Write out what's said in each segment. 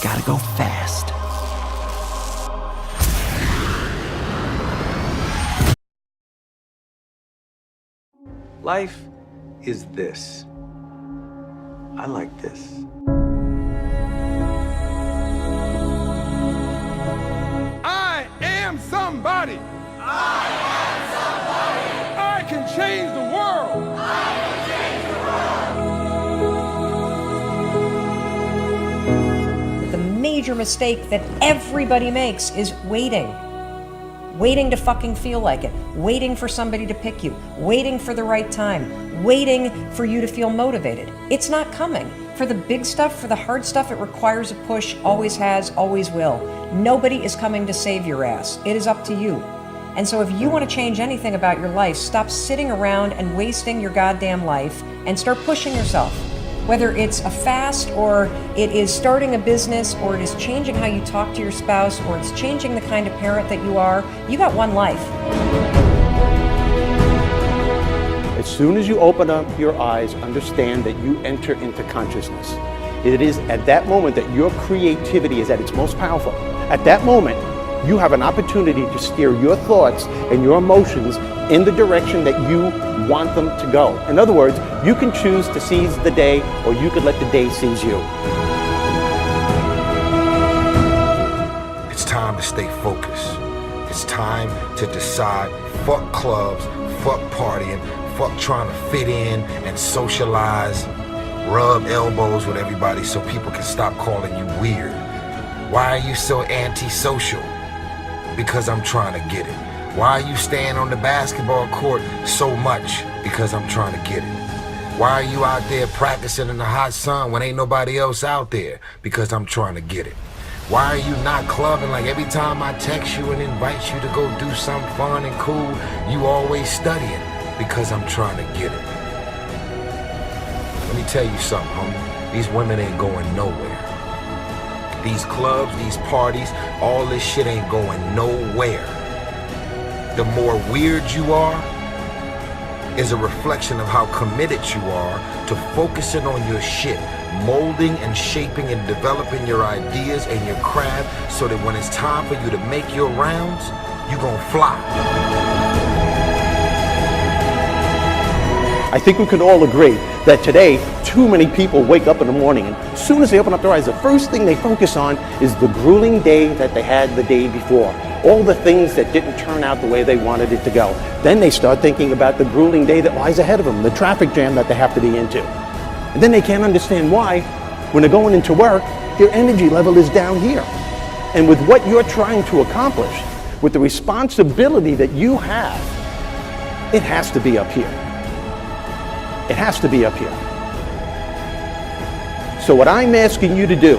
gotta go fast. Life is this. I like this. I am somebody. I am somebody. I can change the world. I can change the world. The major mistake that everybody makes is waiting. Waiting to fucking feel like it. Waiting for somebody to pick you. Waiting for the right time. Waiting for you to feel motivated. It's not coming. For the big stuff, for the hard stuff, it requires a push, always has, always will. Nobody is coming to save your ass. It is up to you. And so if you want to change anything about your life, stop sitting around and wasting your goddamn life and start pushing yourself. Whether it's a fast, or it is starting a business, or it is changing how you talk to your spouse, or it's changing the kind of parent that you are, you got one life. As soon as you open up your eyes, understand that you enter into consciousness. It is at that moment that your creativity is at its most powerful. At that moment, you have an opportunity to steer your thoughts and your emotions in the direction that you want them to go. In other words, you can choose to seize the day, or you could let the day seize you. It's time to stay focused. It's time to decide, fuck clubs, fuck partying, fuck trying to fit in and socialize, rub elbows with everybody so people can stop calling you weird. Why are you so antisocial? Because I'm trying to get it. Why are you staying on the basketball court so much? Because I'm trying to get it. Why are you out there practicing in the hot sun when ain't nobody else out there? Because I'm trying to get it. Why are you not clubbing? Like every time I text you and invite you to go do something fun and cool, you always studying. Because I'm trying to get it. Let me tell you something, homie. These women ain't going nowhere. These clubs, these parties, all this shit ain't going nowhere. The more weird you are is a reflection of how committed you are to focusing on your shit, molding and shaping and developing your ideas and your craft so that when it's time for you to make your rounds, you gonna fly. I think we can all agree that today, too many people wake up in the morning, and as soon as they open up their eyes, the first thing they focus on is the grueling day that they had the day before. All the things that didn't turn out the way they wanted it to go. Then they start thinking about the grueling day that lies ahead of them, the traffic jam that they have to be into. And then they can't understand why, when they're going into work, their energy level is down here. And with what you're trying to accomplish, with the responsibility that you have, it has to be up here. It has to be up here. So what I'm asking you to do,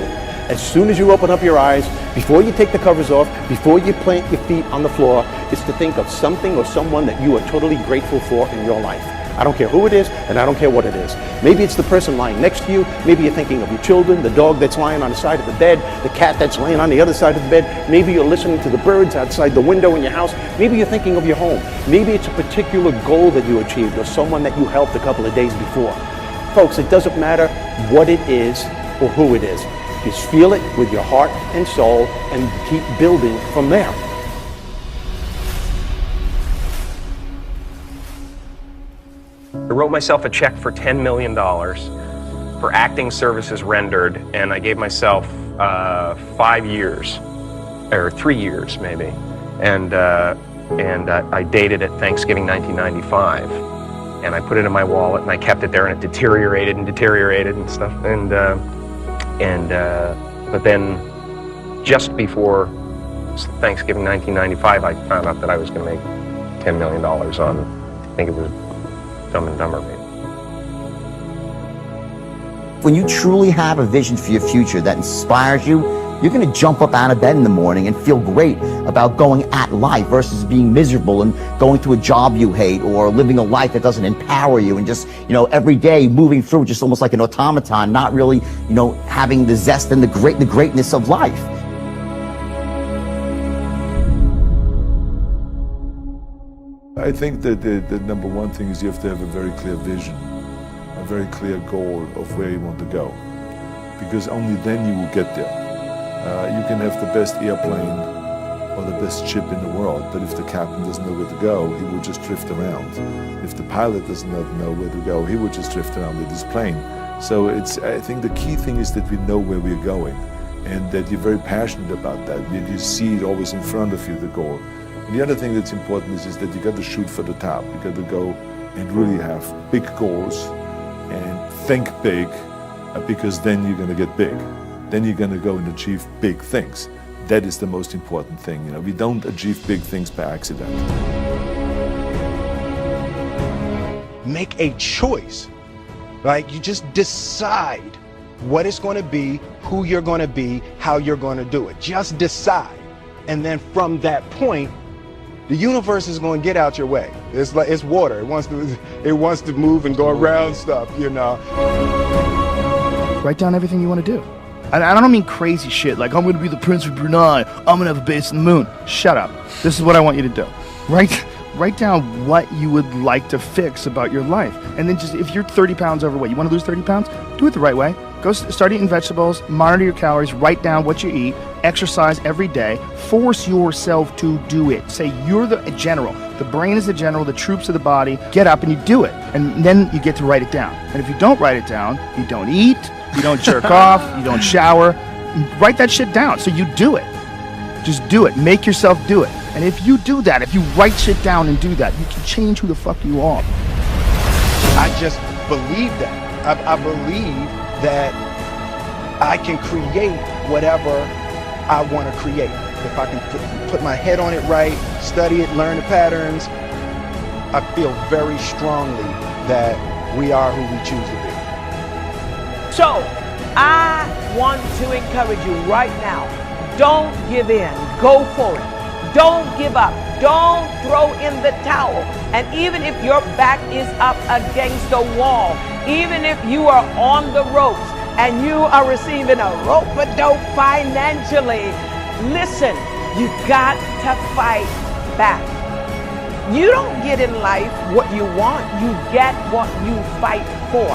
as soon as you open up your eyes, before you take the covers off, before you plant your feet on the floor, is to think of something or someone that you are totally grateful for in your life. I don't care who it is, and I don't care what it is. Maybe it's the person lying next to you. Maybe you're thinking of your children, the dog that's lying on the side of the bed, the cat that's laying on the other side of the bed. Maybe you're listening to the birds outside the window in your house. Maybe you're thinking of your home. Maybe it's a particular goal that you achieved or someone that you helped a couple of days before. Folks, it doesn't matter what it is or who it is. Just feel it with your heart and soul and keep building from there. I wrote myself a check for $10 million for acting services rendered, and I gave myself 5 years, or 3 years maybe, and I dated it Thanksgiving 1995, and I put it in my wallet and I kept it there, and it deteriorated and stuff, but then just before Thanksgiving 1995, I found out that I was going to make $10 million on, I think it was Dumb and Dumber, maybe. When you truly have a vision for your future that inspires you, you're going to jump up out of bed in the morning and feel great about going at life versus being miserable and going to a job you hate or living a life that doesn't empower you and just, every day moving through just almost like an automaton, not really, having the zest and the greatness of life. I think that the number one thing is you have to have a very clear vision, a very clear goal of where you want to go, because only then you will get there. You can have the best airplane or the best ship in the world, but if the captain doesn't know where to go, he will just drift around. If the pilot does not know where to go, he will just drift around with his plane. So I think the key thing is that we know where we're going and that you're very passionate about that. You see it always in front of you, the goal. And the other thing that's important is that you got to shoot for the top. You got to go and really have big goals and think big, because then you're going to get big. Then you're going to go and achieve big things. That is the most important thing. You know, we don't achieve big things by accident. Make a choice. Like, you just decide what it's going to be, who you're going to be, how you're going to do it. Just decide. And then from that point, the universe is going to get out your way. It's like, it's water. It wants to move and go around stuff, you know. Write down everything you want to do. And I don't mean crazy shit like, I'm going to be the Prince of Brunei, I'm going to have a base on the moon. Shut up. This is what I want you to do. Write down what you would like to fix about your life. And then just, if you're 30 pounds overweight, you want to lose 30 pounds? Do it the right way. Go start eating vegetables, monitor your calories, write down what you eat, exercise every day, force yourself to do it. Say you're the general. The brain is the general, the troops of the body. Get up and you do it. And then you get to write it down. And if you don't write it down, you don't eat, you don't jerk off, you don't shower. Write that shit down so you do it. Just do it. Make yourself do it. And if you do that, if you write shit down and do that, you can change who the fuck you are. I just believe that. I believe that I can create whatever I want to create. If I can put my head on it right, study it, learn the patterns, I feel very strongly that we are who we choose to be. So, I want to encourage you right now, don't give in, go for it. Don't give up, don't throw in the towel. And even if your back is up against the wall, even if you are on the ropes and you are receiving a rope-a-dope financially, listen, you got to fight back. You don't get in life what you want, you get what you fight for.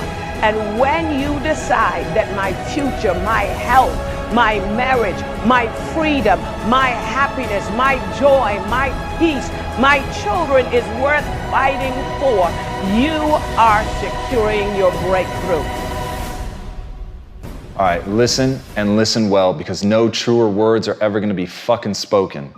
And when you decide that my future, my health, my marriage, my freedom, my happiness, my joy, my peace, my children is worth fighting for, you are securing your breakthrough. All right, listen and listen well, because no truer words are ever going to be fucking spoken.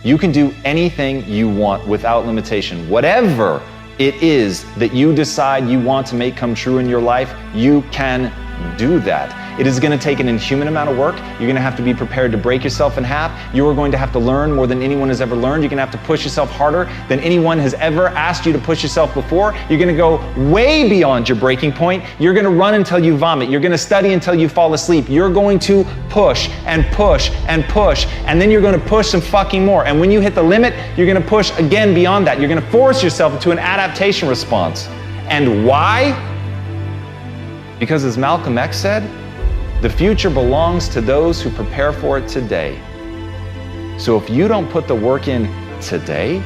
You can do anything you want without limitation. Whatever it is that you decide you want to make come true in your life, you can do that. It is going to take an inhuman amount of work. You're going to have to be prepared to break yourself in half. You are going to have to learn more than anyone has ever learned. You're going to have to push yourself harder than anyone has ever asked you to push yourself before. You're going to go way beyond your breaking point. You're going to run until you vomit. You're going to study until you fall asleep. You're going to push and push and push, and then you're going to push some fucking more. And when you hit the limit, you're going to push again beyond that. You're going to force yourself into an adaptation response. And why? Because as Malcolm X said, the future belongs to those who prepare for it today. So if you don't put the work in today,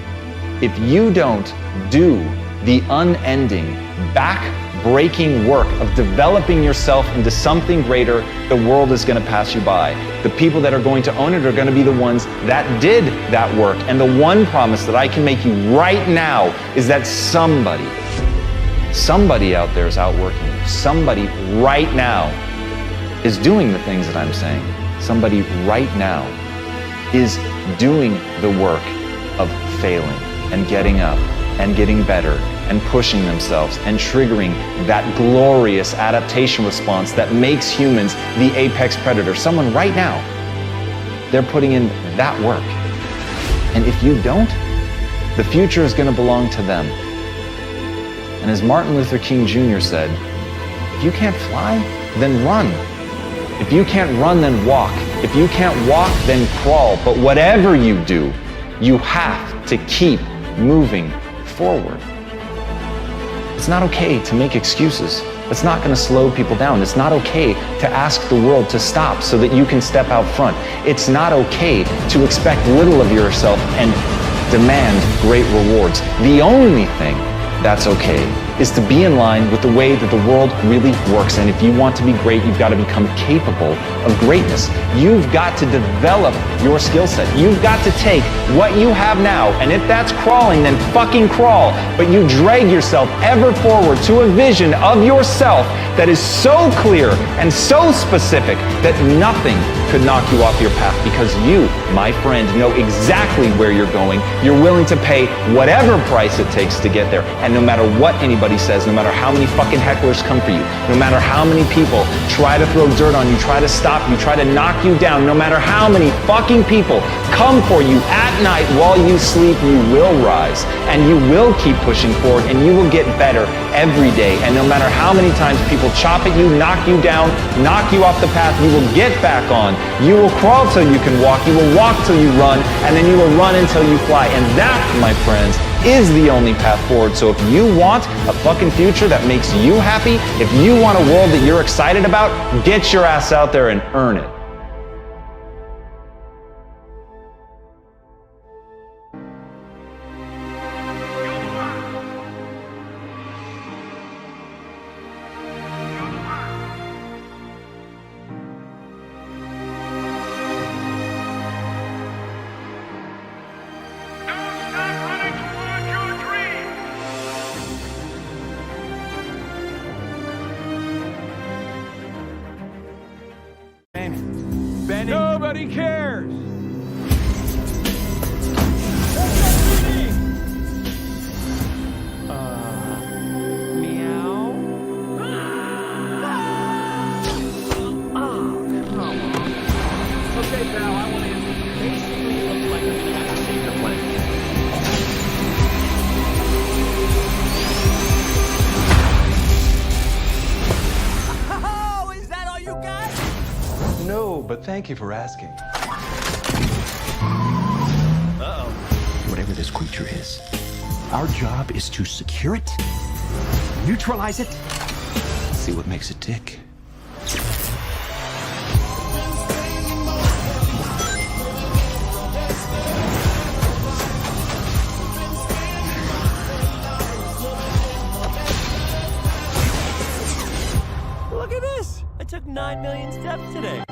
if you don't do the unending, back-breaking work of developing yourself into something greater, the world is going to pass you by. The people that are going to own it are going to be the ones that did that work. And the one promise that I can make you right now is that somebody out there is outworking you. Somebody right now is doing the things that I'm saying. Somebody right now is doing the work of failing and getting up and getting better and pushing themselves and triggering that glorious adaptation response that makes humans the apex predator. Someone right now, they're putting in that work. And if you don't, the future is going to belong to them. And as Martin Luther King Jr. said, if you can't fly, then run. If you can't run, then walk. If you can't walk, then crawl. But whatever you do, you have to keep moving forward. It's not okay to make excuses. It's not going to slow people down. It's not okay to ask the world to stop so that you can step out front. It's not okay to expect little of yourself and demand great rewards. The only thing that's okay is to be in line with the way that the world really works. And if you want to be great, you've got to become capable of greatness. You've got to develop your skill set. You've got to take what you have now, and if that's crawling, then fucking crawl. But you drag yourself ever forward to a vision of yourself that is so clear and so specific that nothing could knock you off your path, because you, my friend, know exactly where you're going. You're willing to pay whatever price it takes to get there. And no matter what anybody says, no matter how many fucking hecklers come for you, no matter how many people try to throw dirt on you, try to stop you, try to knock you down, no matter how many fucking people come for you at night while you sleep, you will rise and you will keep pushing forward and you will get better every day. And no matter how many times people chop at you, knock you down, knock you off the path, you will get back on. You will crawl till you can walk, you will walk till you run, and then you will run until you fly. And that, my friends, is the only path forward. So if you want a fucking future that makes you happy, if you want a world that you're excited about, get your ass out there and earn it. Benny. Nobody cares. Meow. Okay, pal, I want to basically look like a senior plan. Oh, is that all you got? No, but thank you for asking. Uh-oh. Whatever this creature is, our job is to secure it, neutralize it, see what makes it tick. Look at this! I took 9 million steps today.